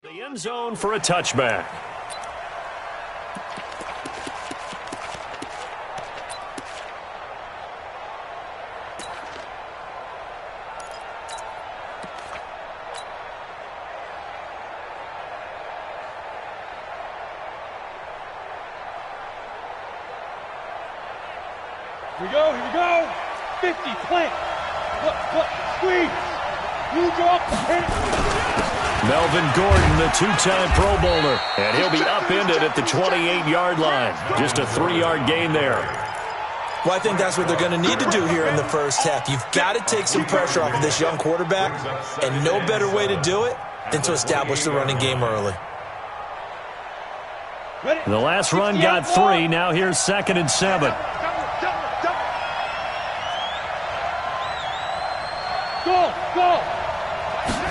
The end zone for a touchback. Here we go. 50, plant. Look, squeeze. You drop, hit it. Melvin Gordon, the two-time Pro Bowler, and he'll be upended at the 28-yard line. Just a 3-yard gain there. Well, I think that's what they're going to need to do here in the first half. You've got to take some pressure off of this young quarterback, and no better way to do it than to establish the running game early. The last run got 3. Now here's 2nd and 7. Go.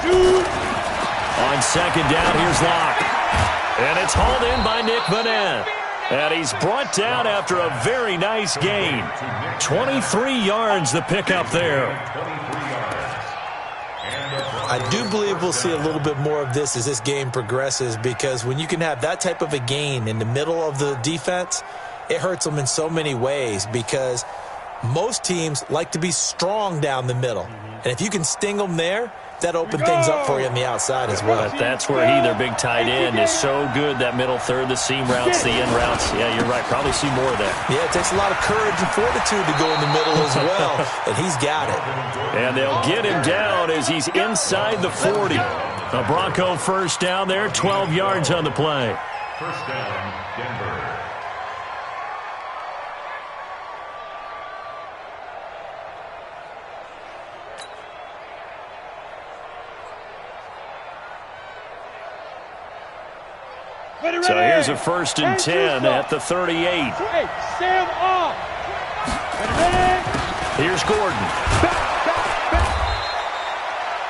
Shoot. On 2nd down, here's Locke. And it's hauled in by Nick Vanette. And he's brought down after a very nice gain. 23 yards the pickup there. I do believe we'll see a little bit more of this as this game progresses, because when you can have that type of a gain in the middle of the defense, it hurts them in so many ways, because most teams like to be strong down the middle. And if you can sting them there, that opens things up for you on the outside as well. But that's where he, their big tight end, is so good, that middle third, the seam routes, the end routes. Yeah, you're right. Probably see more of that. Yeah, it takes a lot of courage and fortitude to go in the middle as well, and he's got it. And they'll get him down as he's inside the 40. A Bronco first down there, 12 yards on the play. First down, Denver. So here's a 1st and 10 at the 38. Hey, Sam off. Here's Gordon.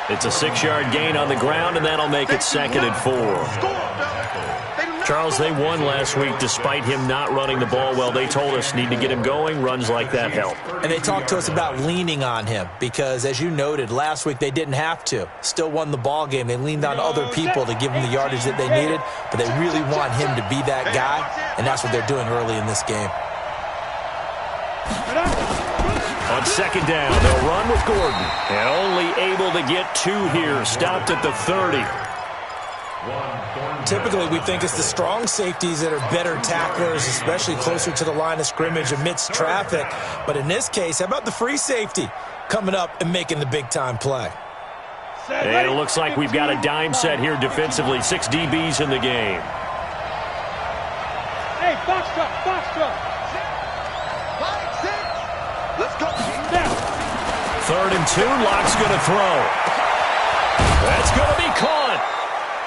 It's a 6-yard gain on the ground, and that'll make it 2nd and 4. Charles, they won last week despite him not running the ball well. They told us need to get him going. Runs like that help. And they talked to us about leaning on him because, as you noted, last week they didn't have to. Still won the ball game. They leaned on other people to give them the yardage that they needed, but they really want him to be that guy, and that's what they're doing early in this game. On 2nd down, they'll run with Gordon, and only able to get 2 here. Stopped at the 30. Typically, we think it's the strong safeties that are better tacklers, especially closer to the line of scrimmage amidst traffic. But in this case, how about the free safety coming up and making the big-time play? And it looks like we've got a dime set here defensively. 6 DBs in the game. Hey, box truck. 3rd and 2, Locke's going to throw. That's going to be caught.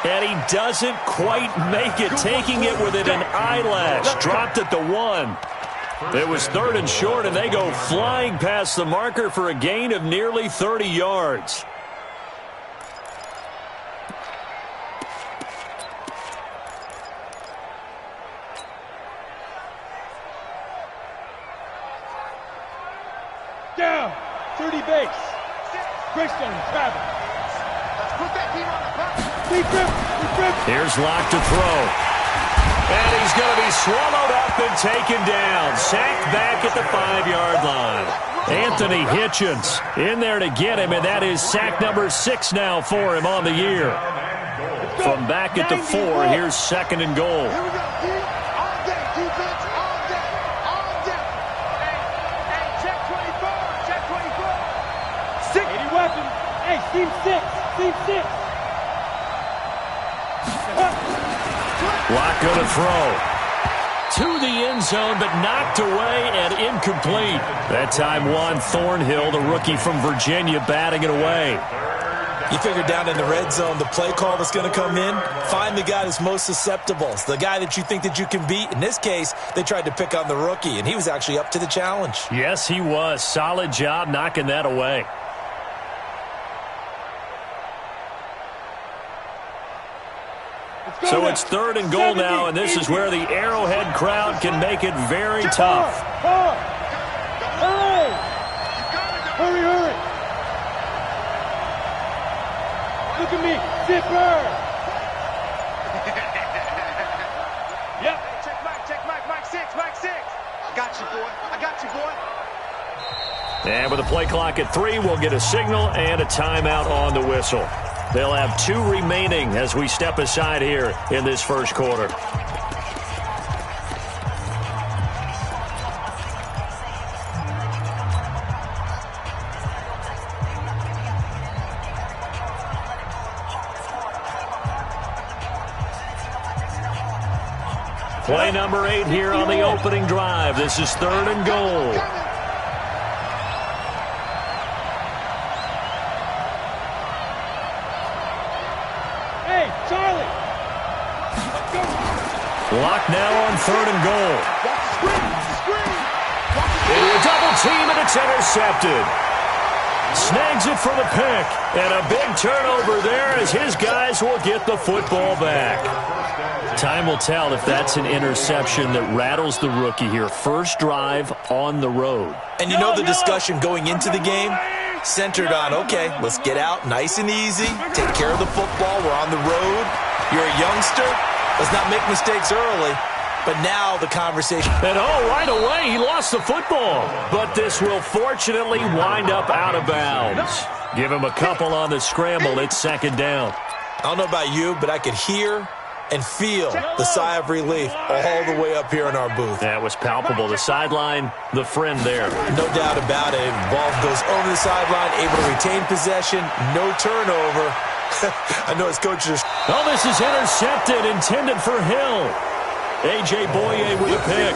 And he doesn't quite make it, taking it within an eyelash. Dropped at the 1. It was 3rd and short, and they go flying past the marker for a gain of nearly 30 yards. Down. 30 base. Greystone, travel. Put that team on the back. Here's Locke to throw. And he's going to be swallowed up and taken down. Sacked back at the 5-yard line. Anthony Hitchens in there to get him, and that is sack number 6 now for him on the year. From back at the 4, here's 2nd and goal. Here we go. All day, defense, all day. Hey, check 24, check 24. 80 weapons. Hey, team 6. Locke going to throw. To the end zone, but knocked away and incomplete. That time, Juan Thornhill, the rookie from Virginia, batting it away. You figure down in the red zone, the play call that's going to come in, find the guy that's most susceptible, the guy that you think that you can beat. In this case, they tried to pick on the rookie, and he was actually up to the challenge. Yes, he was. Solid job knocking that away. So it's 3rd and goal now, and this is where the Arrowhead crowd can make it very tough. Hurry. Look at me. Zipper. got you, boy. I got you, boy. And with the play clock at 3, we'll get a signal and a timeout on the whistle. They'll have 2 remaining as we step aside here in this first quarter. Play number 8 here on the opening drive. This is 3rd and goal. Hey, Charlie! Block now on 3rd and goal. Into a double team, and it's intercepted. Snags it for the pick. And a big turnover there as his guys will get the football back. Time will tell if that's an interception that rattles the rookie here. First drive on the road. And you know the discussion going into the game centered on, okay, let's get out nice and easy, take care of the football, we're on the road, you're a youngster, let's not make mistakes early. But now the conversation. And right away he lost the football. But this will fortunately wind up out of bounds. Give him a couple on the scramble. It's 2nd down. I don't know about you, but I could hear and feel the sigh of relief all the way up here in our booth. That was palpable. The sideline, the friend there. No doubt about it. Ball goes over the sideline, able to retain possession, no turnover. I know his coach just... Oh, this is intercepted, intended for Hill. A.J. Boye with a pick.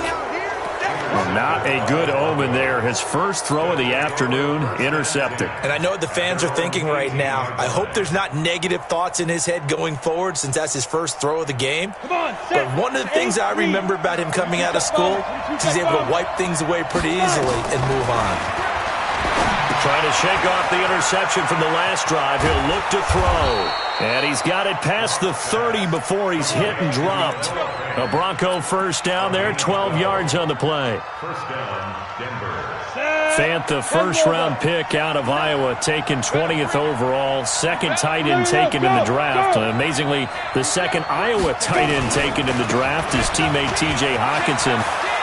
Not a good omen there. His first throw of the afternoon, intercepted. And I know what the fans are thinking right now. I hope there's not negative thoughts in his head going forward since that's his first throw of the game. But one of the things I remember about him coming out of school is he's able to wipe things away pretty easily and move on. Trying to shake off the interception from the last drive. He'll look to throw. And he's got it past the 30 before he's hit and dropped. A Bronco first down there, 12 yards on the play. First down, Denver. Fant, the first-round pick out of Iowa, taken 20th overall. Second tight end taken in the draft. Amazingly, the second Iowa tight end taken in the draft is teammate T.J. Hawkinson.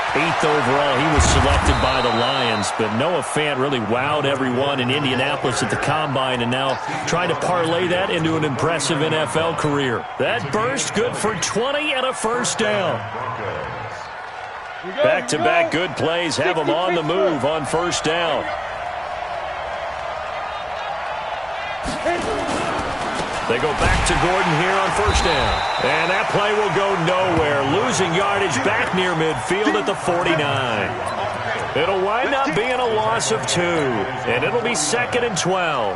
8th overall, he was selected by the Lions, but Noah Fant really wowed everyone in Indianapolis at the Combine and now trying to parlay that into an impressive NFL career. That burst good for 20 and a first down. Back-to-back good plays have them on the move on first down. They go back to Gordon here on first down. And that play will go nowhere. Losing yardage back near midfield at the 49. It'll wind up being a loss of 2. And it'll be 2nd and 12.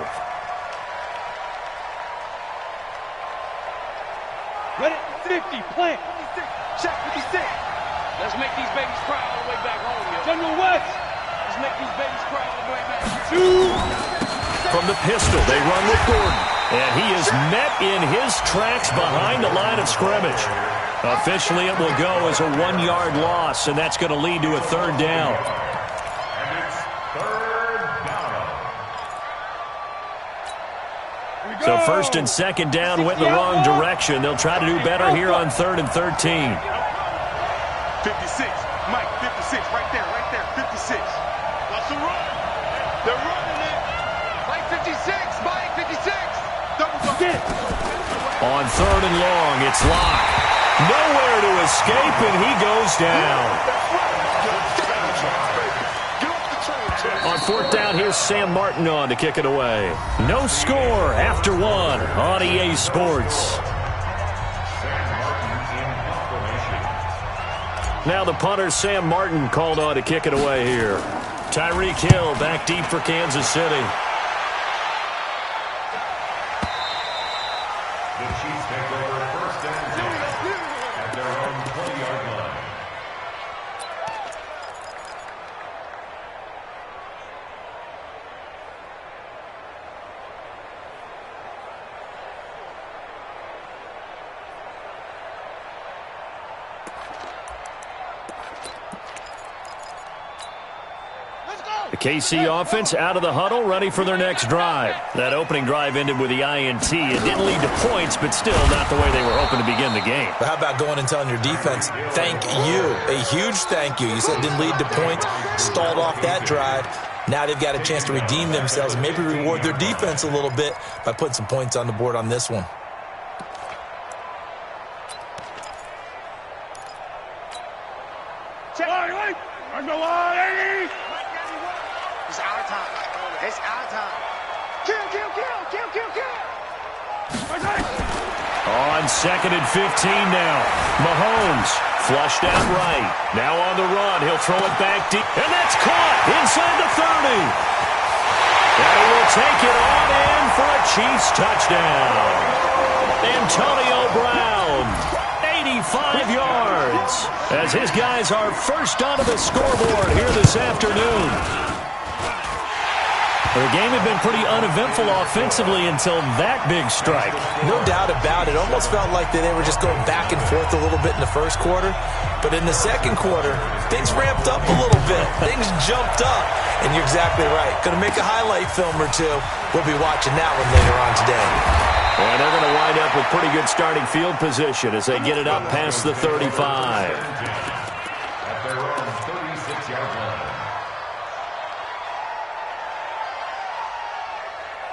Ready, 50, plant. Check 56. Let's make these babies cry all the way back home, yo. General West. Let's make these babies cry all the way back. 2. From the pistol, they run with Gordon. And he is met in his tracks behind the line of scrimmage. Officially, it will go as a 1-yard loss, and that's going to lead to a 3rd down. And it's 3rd down. So 1st and 2nd down went in the wrong direction. They'll try to do better here on 3rd and 13. 56. Mike, 56. Right there. 56. Watch the run. They're running it. Mike, 56. Mike, 56. On 3rd and long, it's locked. Nowhere to escape, and he goes down. On 4th down, here's Sam Martin on to kick it away. No score after 1 on EA Sports. Now the punter, Sam Martin, called on to kick it away here. Tyreek Hill back deep for Kansas City. The Chiefs take over 1st and 10 at their own 20-yard line. KC offense out of the huddle, ready for their next drive. That opening drive ended with the INT. It didn't lead to points, but still not the way they were hoping to begin the game. But how about going and telling your defense, thank you, a huge thank you. You said it didn't lead to points, stalled off that drive. Now they've got a chance to redeem themselves and maybe reward their defense a little bit by putting some points on the board on this one. It's our time. It's our time. Kill, kill, kill, kill, kill, kill. On 2nd and 15 now. Mahomes flushed out right. Now on the run. He'll throw it back deep. And that's caught inside the 30. And he will take it on in for a Chiefs touchdown. Antonio Brown, 85 yards, as his guys are first onto the scoreboard here this afternoon. The game had been pretty uneventful offensively until that big strike. No doubt about it. Almost felt like they were just going back and forth a little bit in the first quarter. But in the second quarter, things ramped up a little bit. Things jumped up. And you're exactly right. Going to make a highlight film or two. We'll be watching that one later on today. And they're going to wind up with pretty good starting field position as they get it up past the 35. At their own 36-yard line.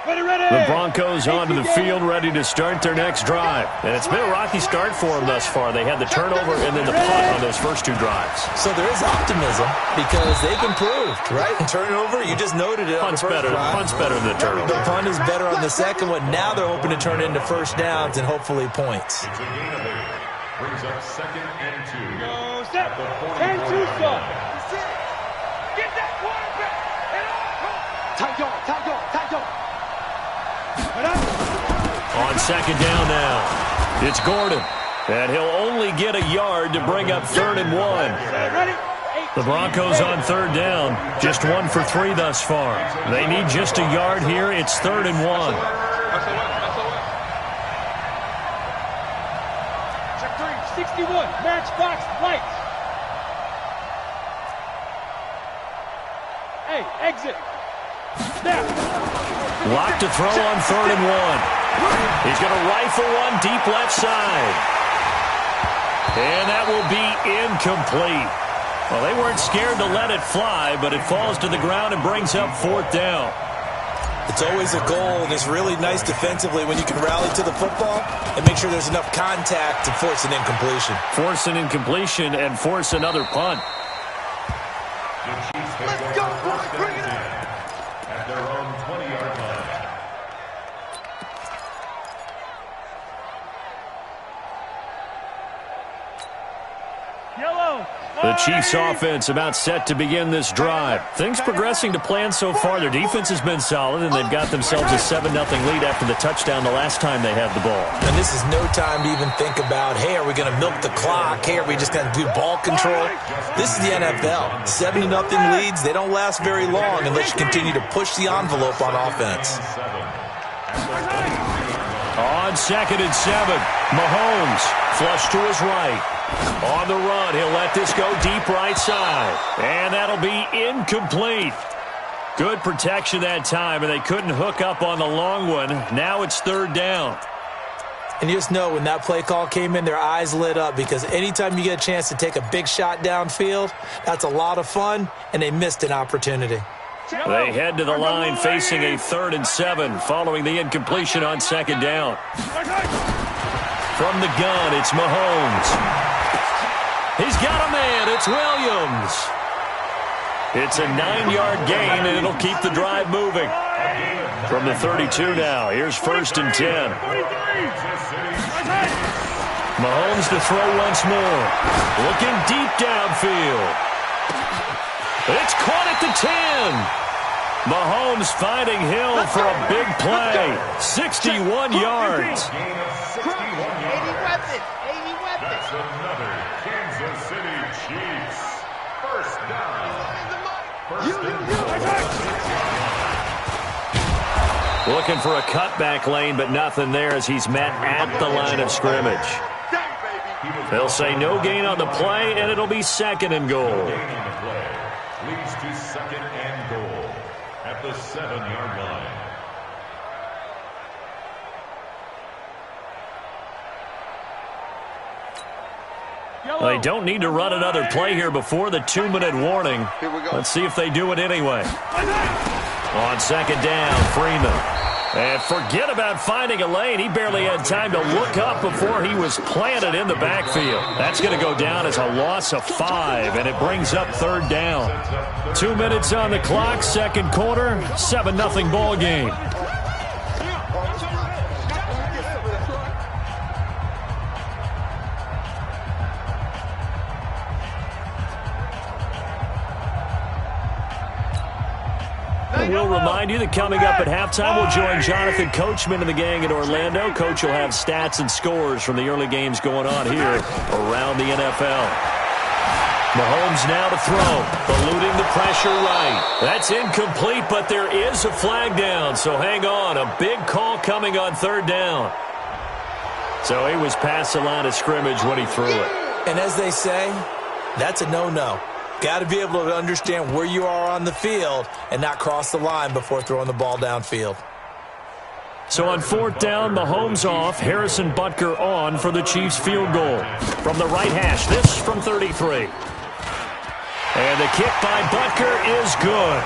The Broncos onto the field, ready to start their next drive. And it's been a rocky start for them thus far. They had the turnover and then the punt on those first two drives. So there is optimism because they've improved, right? Turnover, you just noted it. Punt's better than the turnover. The punt is better on the second one. Now they're hoping to turn it into first downs and hopefully points. It's a gain of 8. Brings up 2nd and 2. Go, step. 10-2 stop. Get that quarterback. Tight dog, tight dog, tight dog. On 2nd down now, it's Gordon. And he'll only get a yard to bring up 3rd and 1. The Broncos on 3rd down, just 1 for 3 thus far. They need just a yard here. It's 3rd and 1. Check 3, 61, matchbox lights. Hey, exit. Snap. Locked to throw on 3rd and 1. He's going to rifle one deep left side. And that will be incomplete. Well, they weren't scared to let it fly, but it falls to the ground and brings up 4th down. It's always a goal, and it's really nice defensively when you can rally to the football and make sure there's enough contact to force an incompletion. Force an incompletion and force another punt. Let's go, boys. Bring it up. At their own 20-yard line. The Chiefs offense about set to begin this drive. Things progressing to plan so far. Their defense has been solid, and they've got themselves a 7-0 lead after the touchdown the last time they had the ball. And this is no time to even think about, hey, are we going to milk the clock? Hey, are we just going to do ball control? This is the NFL. 7-0 leads, they don't last very long unless you continue to push the envelope on offense. On 2nd and 7, Mahomes flush to his right. On the run, he'll let this go deep right side. And that'll be incomplete. Good protection that time, and they couldn't hook up on the long one. Now it's 3rd down. And you just know when that play call came in, their eyes lit up because anytime you get a chance to take a big shot downfield, that's a lot of fun, and they missed an opportunity. They head to the line facing a 3rd and 7 following the incompletion on 2nd down. From the gun, it's Mahomes. He's got a man. It's Williams. It's a 9-yard gain, and it'll keep the drive moving. From the 32 now, here's 1st and 10. Mahomes to throw once more. Looking deep downfield. It's caught at the 10. Mahomes finding Hill for a big play. 61 yards. 80 weapons. 80 weapons. That's another Kansas City Chiefs. First down. Looking for a cutback lane, but nothing there as he's met at the line of scrimmage. They'll say no gain on the play, and it'll be 2nd and goal. leads to second and goal at the 7-yard line. They don't need to run another play here before the 2-minute warning. Let's see if they do it anyway. On second down, Freeman. And forget about finding a lane. He barely had time to look up before he was planted in the backfield. That's going to go down as a loss of 5, and it brings up third down. 2 minutes on the clock, second quarter, 7-0 ball game. We'll remind you that coming up at halftime, we'll join Jonathan Coachman and the gang in Orlando. Coach will have stats and scores from the early games going on here around the NFL. Mahomes now to throw, eluding the pressure right. That's incomplete, but there is a flag down, so hang on. A big call coming on third down. So he was past the line of scrimmage when he threw it. And as they say, that's a no-no. Got to be able to understand where you are on the field and not cross the line before throwing the ball downfield. So on fourth down, Mahomes off, Harrison Butker on for the Chiefs field goal. From the right hash, this from 33. And the kick by Butker is good.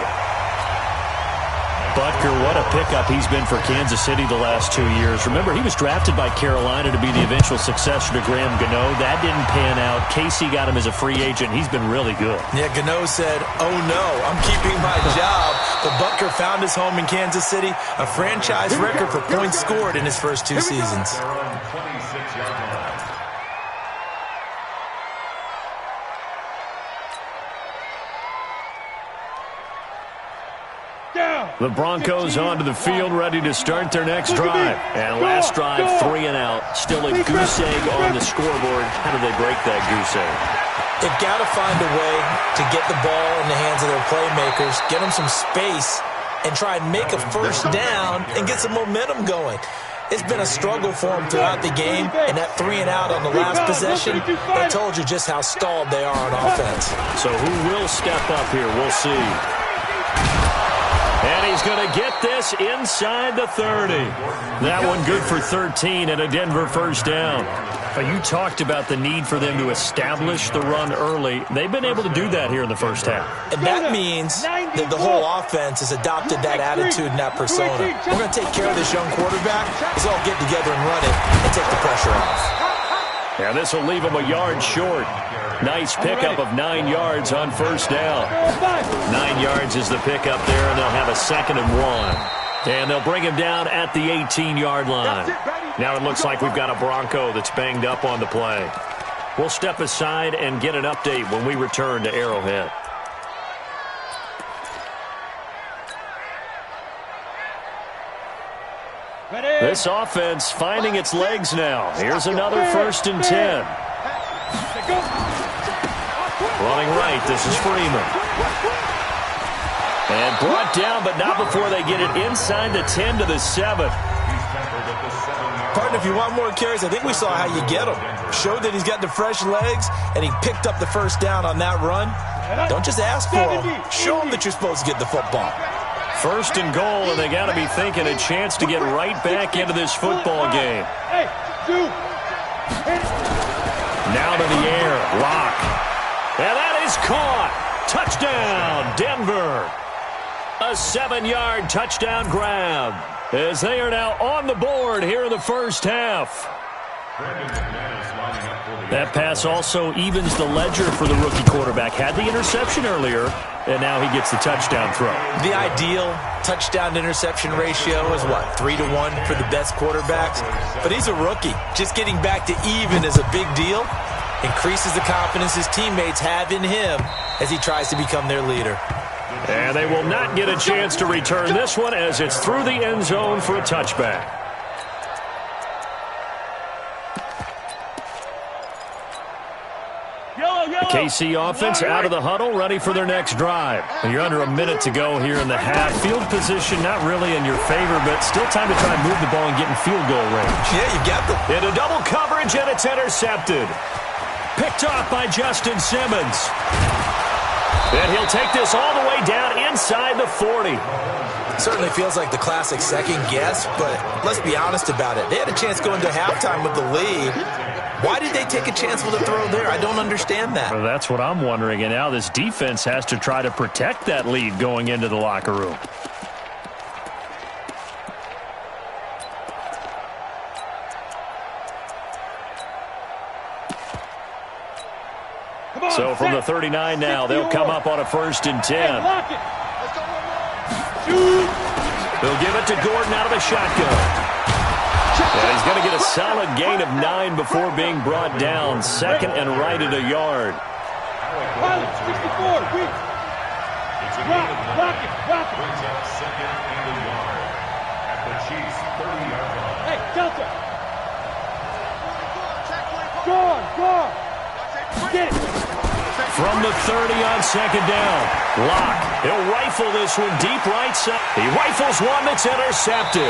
Butker, what a pickup he's been for Kansas City the last 2 years. Remember, he was drafted by Carolina to be the eventual successor to Graham Gano. That didn't pan out. Casey got him as a free agent. He's been really good. Yeah, Gano said, oh no, I'm keeping my job. But Butker found his home in Kansas City, a franchise record for points scored in his first 2 seasons. The Broncos onto the field, ready to start their next drive. And last drive, 3 and out. Still a goose egg on the scoreboard. How do they break that goose egg? They've got to find a way to get the ball in the hands of their playmakers, get them some space, and try and make a first down and get some momentum going. It's been a struggle for them throughout the game, and that 3 and out on the last possession, that told you just how stalled they are on offense. So who will step up here? We'll see. And he's going to get this inside the 30. That one good for 13 and a Denver first down. You talked about the need for them to establish the run early. They've been able to do that here in the first half. And that means that the whole offense has adopted that attitude and that persona. We're going to take care of this young quarterback. Let's all get together and run it and take the pressure off. And this will leave him a yard short. Nice pickup of 9 yards on first down. 9 yards is the pickup there, and they'll have a 2nd and 1. And they'll bring him down at the 18-yard line. Now it looks like we've got a Bronco that's banged up on the play. We'll step aside and get an update when we return to Arrowhead. This offense finding its legs now. Here's another 1st and 10. Running right, this is Freeman. And brought down, but not before they get it inside the 10 to the 7. Partner, if you want more carries, I think we saw how you get them. Showed that he's got the fresh legs, and he picked up the first down on that run. Don't just ask for him. Show him that you're supposed to get the football. 1st and goal, and they got to be thinking a chance to get right back into this football game. Now to the air, Lock. And that is caught. Touchdown, Denver. A 7-yard touchdown grab as they are now on the board here in the first half. That pass also evens the ledger for the rookie quarterback. Had the interception earlier, and now he gets the touchdown throw. The ideal touchdown-interception ratio is what, 3-to-1 for the best quarterbacks? But he's a rookie. Just getting back to even is a big deal. Increases the confidence his teammates have in him as he tries to become their leader. And they will not get a chance to return this one as it's through the end zone for a touchback. The KC offense out of the huddle, ready for their next drive. You're under a minute to go here in the half. Field position not really in your favor, but still time to try and move the ball and get in field goal range. Yeah, you got them. Into double coverage, and it's intercepted. Picked off by Justin Simmons. And he'll take this all the way down inside the 40. Certainly feels like the classic second guess, but let's be honest about it. They had a chance going to halftime with the lead. Why did they take a chance with a throw there? I don't understand that. Well, that's what I'm wondering, and now this defense has to try to protect that lead going into the locker room. So from the 39 now, they'll come up on a 1st and 10. They'll give it to Gordon out of the shotgun. And he's going to get a solid gain of 9 before being brought down. 2nd and right at a yard. Pilot, 64, weak. Rock it. Brings up 2nd and a yard at the Chiefs' 30-yard line. Hey, Delta. Guard. Get it. From the 30 on 2nd down. Locke. He'll rifle this one deep right side. He rifles one that's intercepted.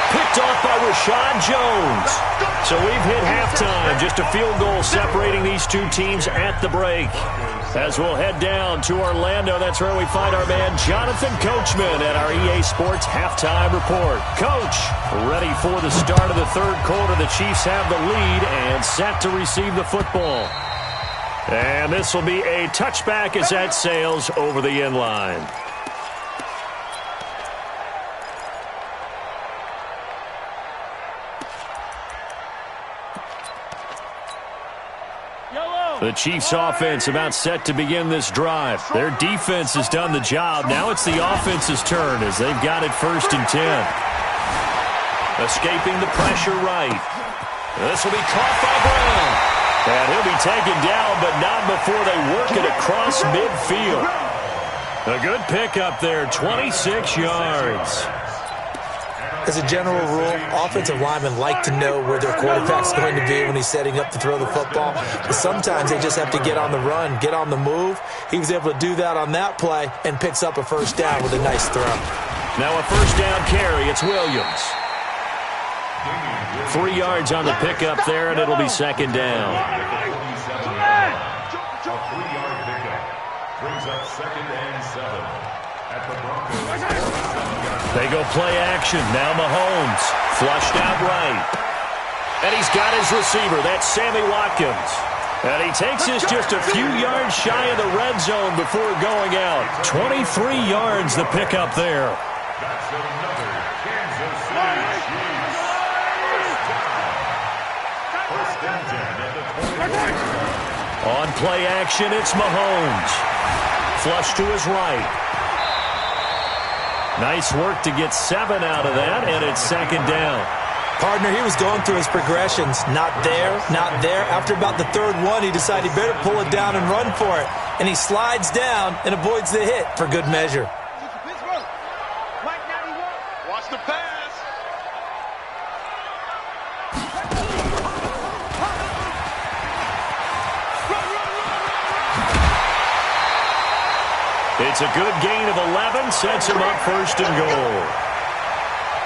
Picked off by Rashad Jones. So we've hit halftime. Just a field goal separating these two teams at the break. As we'll head down to Orlando, that's where we find our man Jonathan Coachman at our EA Sports Halftime Report. Coach, ready for the start of the 3rd quarter. The Chiefs have the lead and set to receive the football. And this will be a touchback as that sails over the end line. The Chiefs' offense about set to begin this drive. Their defense has done the job. Now it's the offense's turn as they've got it 1st and 10. Escaping the pressure right. This will be caught by Brown. And he'll be taken down, but not before they work it across midfield. A good pickup there, 26 yards. As a general rule, offensive linemen like to know where their quarterback's going to be when he's setting up to throw the football. But sometimes they just have to get on the run, get on the move. He was able to do that on that play and picks up a 1st down with a nice throw. Now a 1st down carry. It's Williams. 3 yards on the pickup there, and it'll be 2nd down. A 3-yard pickup brings up 2nd and 7 at the Broncos. They go play action. Now Mahomes flushed out right. And he's got his receiver. That's Sammy Watkins. And he takes this just a few yards shy of the red zone before going out. 23 yards the pickup there. That's another Kansas City Chiefs. 1st and 10 at the 20. On play action, it's Mahomes. Flush to his right. Nice work to get 7 out of that, and it's 2nd down. Partner, he was going through his progressions. Not there, not there. After about the 3rd one, he decided he better pull it down and run for it. And he slides down and avoids the hit for good measure. Watch the pass. It's a good gain of 11, sets him up 1st and goal.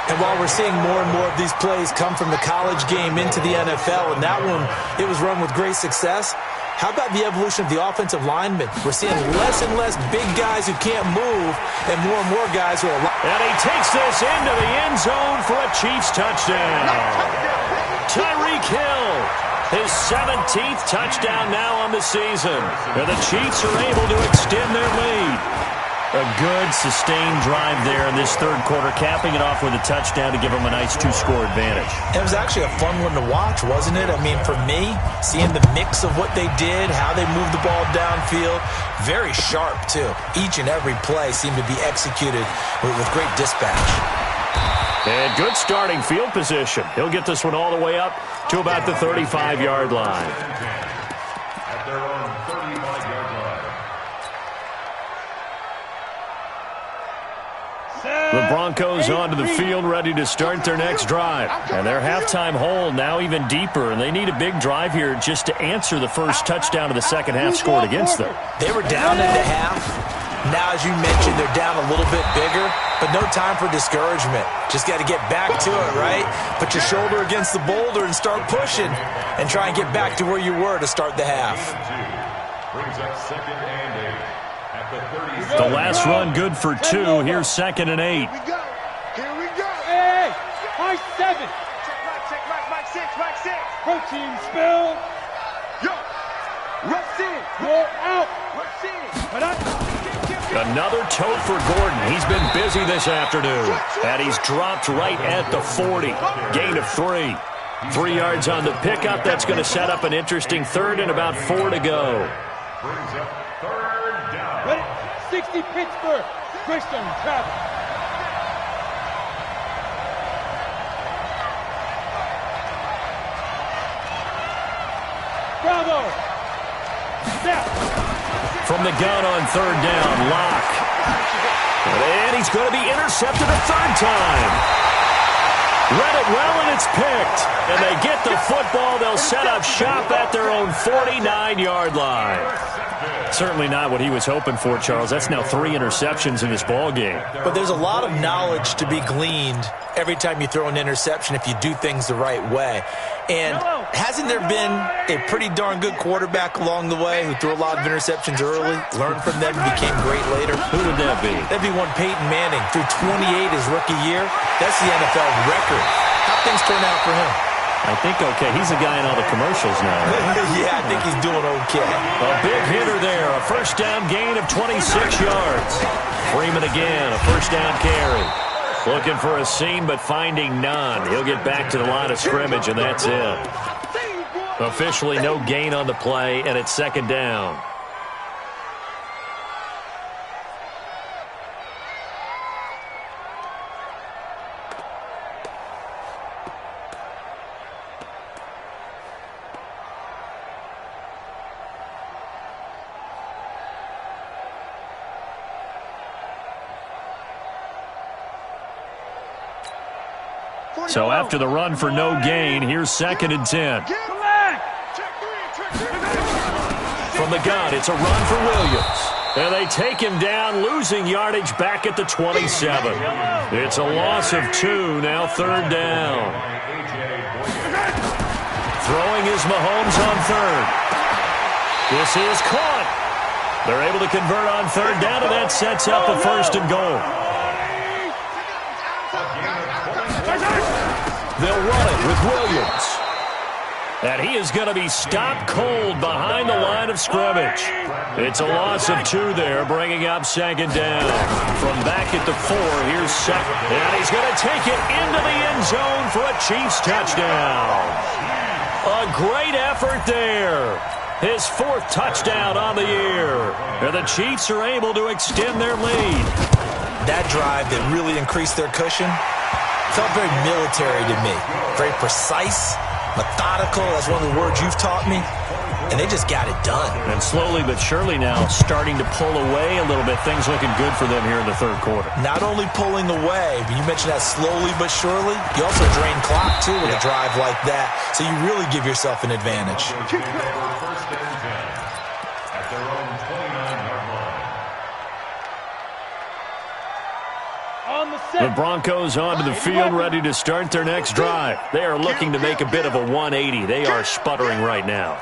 And while we're seeing more and more of these plays come from the college game into the NFL, and that one, it was run with great success, how about the evolution of the offensive linemen? We're seeing less and less big guys who can't move and more guys who are... And he takes this into the end zone for a Chiefs touchdown. Tyreek Hill, his 17th touchdown now on the season. And the Chiefs are able to extend their lead. A good, sustained drive there in this 3rd quarter, capping it off with a touchdown to give them a nice 2-score advantage. It was actually a fun one to watch, wasn't it? I mean, for me, seeing the mix of what they did, how they moved the ball downfield, very sharp, too. Each and every play seemed to be executed with great dispatch. And good starting field position. He'll get this one all the way up to about the 35-yard line. At their own 35-yard line. The Broncos onto the field, ready to start their next drive. And their halftime hole now even deeper, and they need a big drive here just to answer the first touchdown of the second half scored against them. They were down at the half. Now, as you mentioned, they're down a little bit bigger, but no time for discouragement. Just got to get back to it, right? Put your shoulder against the boulder and start pushing and try and get back to where you were to start the half. Brings up 2nd and 8 at the 30. The last run good for 2. Here's 2nd and 8. Here we go. Here we go. Hey, high 7. Check right, Mike 6, Mike 6. Protein spill. Yo, rush in. You're out. Rush in. Another tote for Gordon. He's been busy this afternoon. And he's dropped right at the 40. Gain of 3. 3 yards on the pickup. That's going to set up an interesting third and about 4 to go. Brings up 3rd down. Ready? 60 Pittsburgh. Greystone travel. Bravo. Step. From the gun on 3rd down, Locke. And he's going to be intercepted a 3rd time. Read it well, and it's picked. And they get the football. They'll set up shop at their own 49-yard line. Certainly not what he was hoping for, Charles. That's now 3 interceptions in this ball game. But there's a lot of knowledge to be gleaned every time you throw an interception if you do things the right way. And hasn't there been a pretty darn good quarterback along the way who threw a lot of interceptions early, learned from them, and became great later? Who would that be? That'd be one Peyton Manning. Threw 28 his rookie year. That's the NFL record. How'd things turn out for him? I think okay. He's a guy in all the commercials now. Right? Yeah, I think he's doing okay. A big hitter there. A first down gain of 26 yards. Freeman again, a first down carry. Looking for a seam, but finding none. He'll get back to the line of scrimmage, and that's it. Officially no gain on the play, and it's 2nd down. So after the run for no gain, here's 2nd and 10. From the gun, it's a run for Williams. And they take him down, losing yardage back at the 27. It's a loss of 2, now 3rd down. Throwing is Mahomes on 3rd. This is caught. They're able to convert on 3rd down, and that sets up a 1st and goal. They'll run it with Williams. And he is going to be stopped cold behind the line of scrimmage. It's a loss of 2 there, bringing up 2nd down. From back at the 4, here's 2nd. And he's going to take it into the end zone for a Chiefs touchdown. A great effort there. His 4th touchdown on the year. And the Chiefs are able to extend their lead. That drive that really increased their cushion felt very military to me. Very precise, methodical. That's one of the words you've taught me. And they just got it done. And slowly but surely now starting to pull away a little bit. Things looking good for them here in the 3rd quarter. Not only pulling away, but you mentioned that slowly but surely. You also drain clock, too, with a drive like that. So you really give yourself an advantage. 1st and 10 at their own 29-yard line. The Broncos onto the field, ready to start their next drive. They are looking to make a bit of a 180. They are sputtering right now.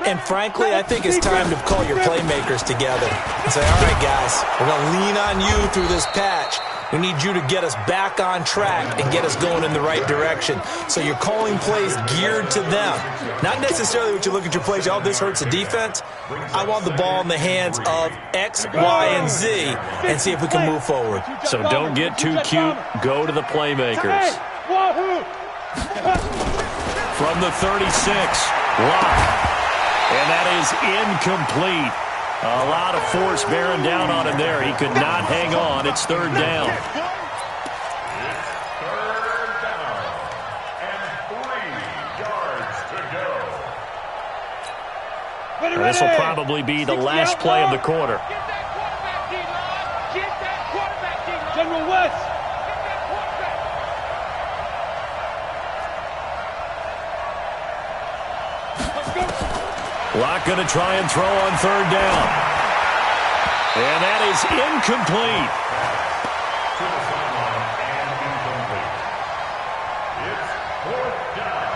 And frankly, I think it's time to call your playmakers together and say, all right, guys, we're going to lean on you through this patch. We need you to get us back on track and get us going in the right direction. So you're calling plays geared to them. Not necessarily what you look at your plays, oh, this hurts the defense. I want the ball in the hands of X, Y, and Z and see if we can move forward. So don't get too cute. Go to the playmakers. From the 36, Locke. And that is incomplete. A lot of force bearing down on him there. He could not hang on. It's 3rd down. It's 3rd down and 3 yards to go. And this will probably be the last play of the quarter. Get that quarterback, D-line. Get that quarterback, D-line. General West. Get that quarterback. Let's go. Locke going to try and throw on 3rd down. And that is incomplete. To the sideline and incomplete. It's 4th down.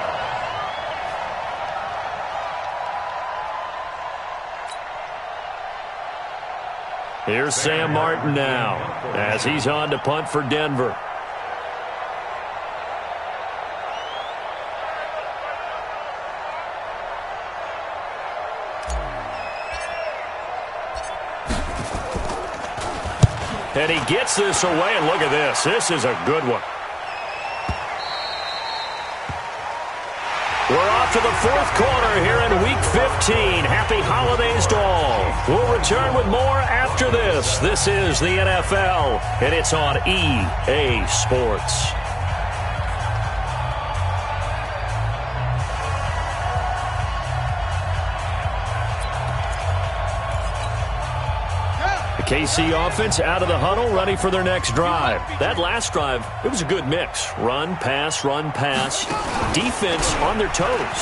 Here's Sam Martin now as he's on to punt for Denver. And he gets this away, and look at this. This is a good one. We're off to the fourth quarter here in Week 15. Happy holidays to all. We'll return with more after this. This is the NFL, and it's on EA Sports. KC offense out of the huddle, ready for their next drive. That last drive, it was a good mix. Run, pass, defense on their toes.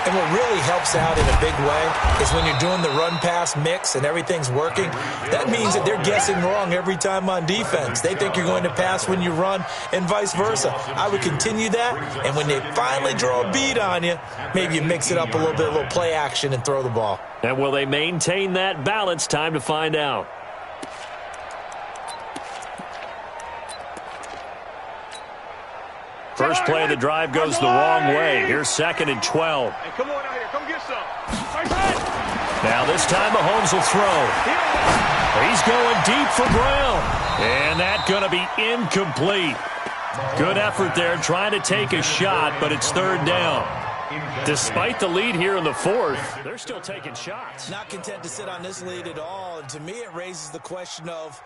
And what really helps out in a big way is when you're doing the run-pass mix and everything's working, that means that they're guessing wrong every time on defense. They think you're going to pass when you run and vice versa. I would continue that, and when they finally draw a beat on you, maybe you mix it up a little play action and throw the ball. And will they maintain that balance? Time to find out. First play of the drive goes the wrong way. Here's 2nd and 12. Hey, come on out here. Come get some. Now this time Mahomes will throw. He's going deep for Brown. And that's going to be incomplete. Good effort there trying to take a shot, but it's 3rd down. Despite the lead here in the 4th, they're still taking shots. Not content to sit on this lead at all. And to me, it raises the question of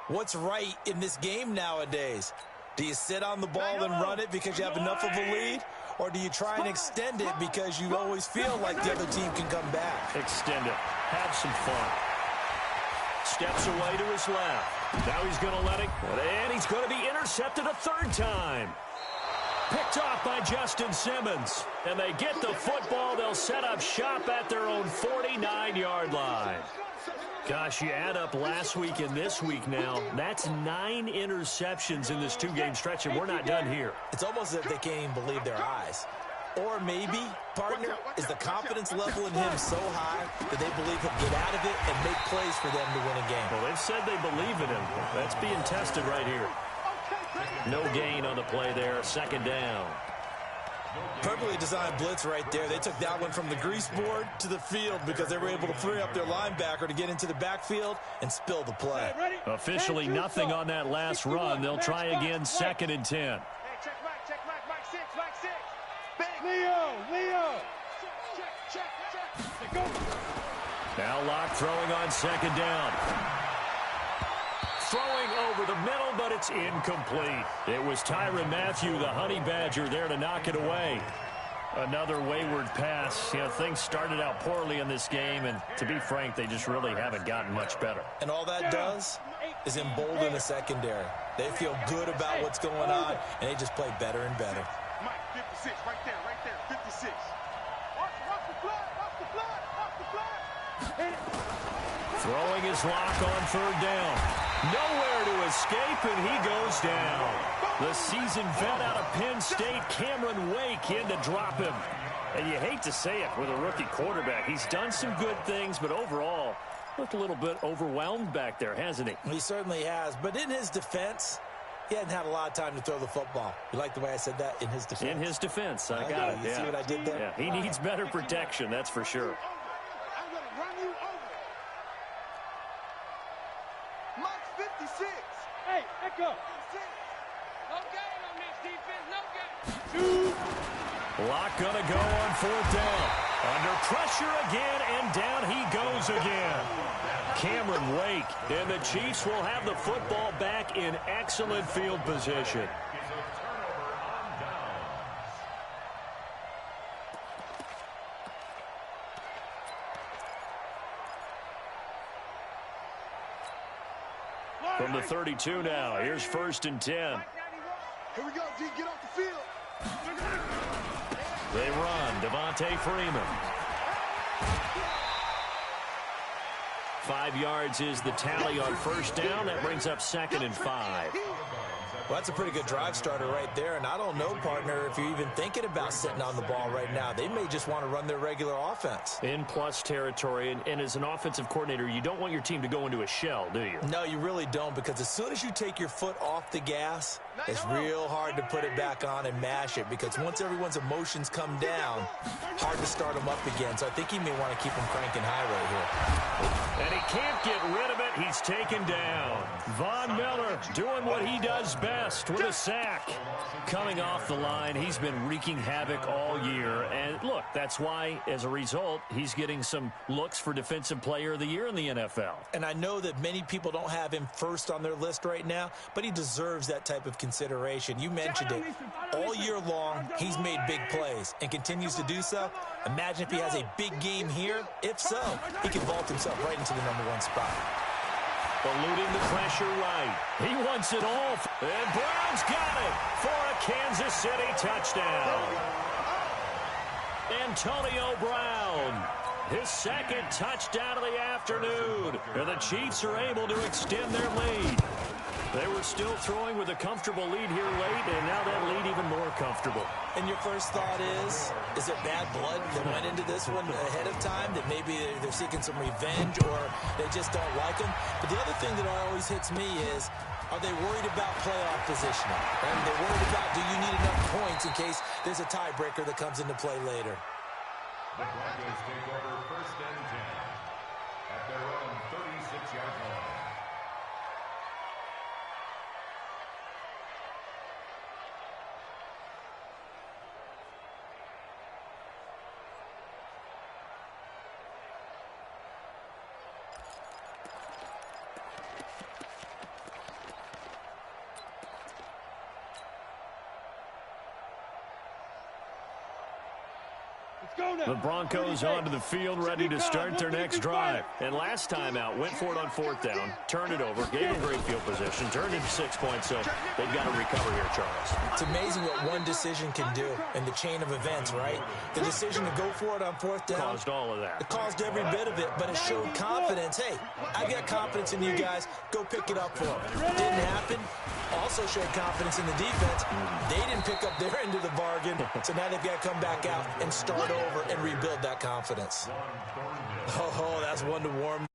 what's right in this game nowadays. Do you sit on the ball and run it because you have enough of a lead? Or do you try and extend it because you always feel like the other team can come back? Extend it. Have some fun. Steps away to his left. Now he's going to let it. And he's going to be intercepted a 3rd time. Picked off by Justin Simmons. And they get the football. They'll set up shop at their own 49-yard line. Gosh, you add up last week and this week now, that's 9 interceptions in this 2-game stretch, and we're not done here. It's almost as if they can't even believe their eyes. Or maybe, partner, is the confidence level in him so high that they believe he'll get out of it and make plays for them to win a game. Well, they've said they believe in him. That's being tested right here. No gain on the play there, 2nd down. Perfectly designed blitz right there. They took that one from the grease board to the field because they were able to free up their linebacker to get into the backfield and spill the play. Officially nothing on that last run. They'll try again, 2nd and 10. Hey, check Mike 6. Leo. Check. Now Locke throwing on 2nd down. Throwing over the middle, but it's incomplete. It was Tyrann Mathieu, the Honey Badger, there to knock it away. Another wayward pass. You know, things started out poorly in this game, and to be frank, they just really haven't gotten much better. And all that does is embolden the secondary. They feel good about what's going on, and they just play better and better. Mike, 56, right there, 56. Watch the blood. Throwing his Lock on 3rd down. Nowhere to escape, and he goes down. The seasoned vet out of Penn State, Cameron Wake, in to drop him. And you hate to say it with a rookie quarterback. He's done some good things, but overall, looked a little bit overwhelmed back there, hasn't he? He certainly has. But in his defense, he hadn't had a lot of time to throw the football. You like the way I said that? In his defense? In his defense. I got it. You see what I did there? Yeah, he needs better protection, that's for sure. I'm going to run you over. Mike 56. Hey, Echo. No gain on this defense, no gain. Lock gonna go on 4th down. Under pressure again, and down he goes again. Cameron Wake, and the Chiefs will have the football back in excellent field position. From the 32 now, here's 1st and 10. Here we go, G, get off the field. They run, Devontae Freeman. 5 yards is the tally on 1st down. That brings up 2nd and 5. Well, that's a pretty good drive starter right there. And I don't know, partner, if you're even thinking about sitting on the ball right now. They may just want to run their regular offense. In plus territory. And as an offensive coordinator, you don't want your team to go into a shell, do you? No, you really don't, because as soon as you take your foot off the gas, it's real hard to put it back on and mash it, because once everyone's emotions come down, hard to start them up again. So I think he may want to keep them cranking high right here. And he can't get rid of it. He's taken down. Von Miller doing what he does best with a sack. Coming off the line, he's been wreaking havoc all year. And look, that's why, as a result, he's getting some looks for Defensive Player of the Year in the NFL. And I know that many people don't have him first on their list right now, but he deserves that type of consideration. You mentioned it. All year long, he's made big plays and continues to do so. Imagine if he has a big game here. If so, he can vault himself right into the #1 spot. Eluding the pressure right. He wants it all. And Brown's got it for a Kansas City touchdown. Antonio Brown, his second touchdown of the afternoon. And the Chiefs are able to extend their lead. They were still throwing with a comfortable lead here late, and now that lead even more comfortable. And your first thought is it bad blood that went into this one ahead of time, that maybe they're seeking some revenge or they just don't like him? But the other thing that always hits me is, are they worried about playoff positioning? And they're worried about, do you need enough points in case there's a tiebreaker that comes into play later? The Broncos take over 1st and 10 at their own 36-yard line. The Broncos onto the field, ready to start their next drive. And last time out, went for it on 4th down, turned it over, gave them great field position, turned into 6 points, so they've got to recover here, Charles. It's amazing what one decision can do in the chain of events, right? The decision to go for it on 4th down caused all of that. It caused every bit of it, but it showed confidence. Hey, I got confidence in you guys. Go pick it up for them. Didn't happen. Also showed confidence in the defense. They didn't pick up their end of the bargain, so now they've got to come back out and start over and rebuild that confidence. Oh, that's one to warm.